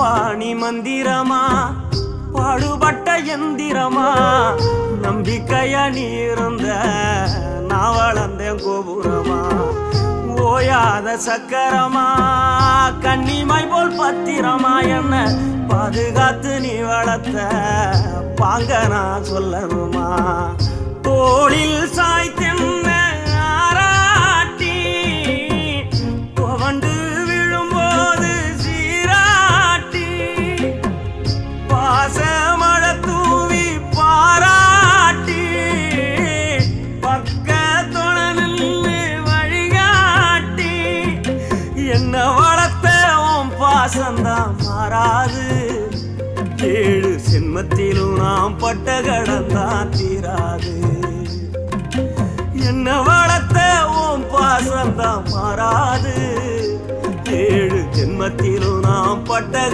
பாணி மந்திரமா பாடுபட்ட எந்திரமா நம்பிக்கையா நீ இருந்த நான் வளர்ந்தேன் கோபுரமா ஓயாத சக்கரமா கன்னிமாய் போல் பத்திரமா என்ன பாதுகாத்து நீ வளர்த்த பாங்க நான் சொல்லணுமா தோளில் சாய்த்தென்ன ஆராட்டி புவண்டு விழும்போது சீராட்டி பாசமழ தூவி பாராட்டி பக்கத்தொண நின்று வழிகாட்டி என்ன வளர்த்த உன் பாசந்தான் மாறாது ஏழு சென்மத்திலும் நாம் பட்ட கடந்தான் தீராது என்ன வளர்த்த உன் பாசந்தான் மாறாது ஏழு ஜென்மத்திலும் நாம் பட்ட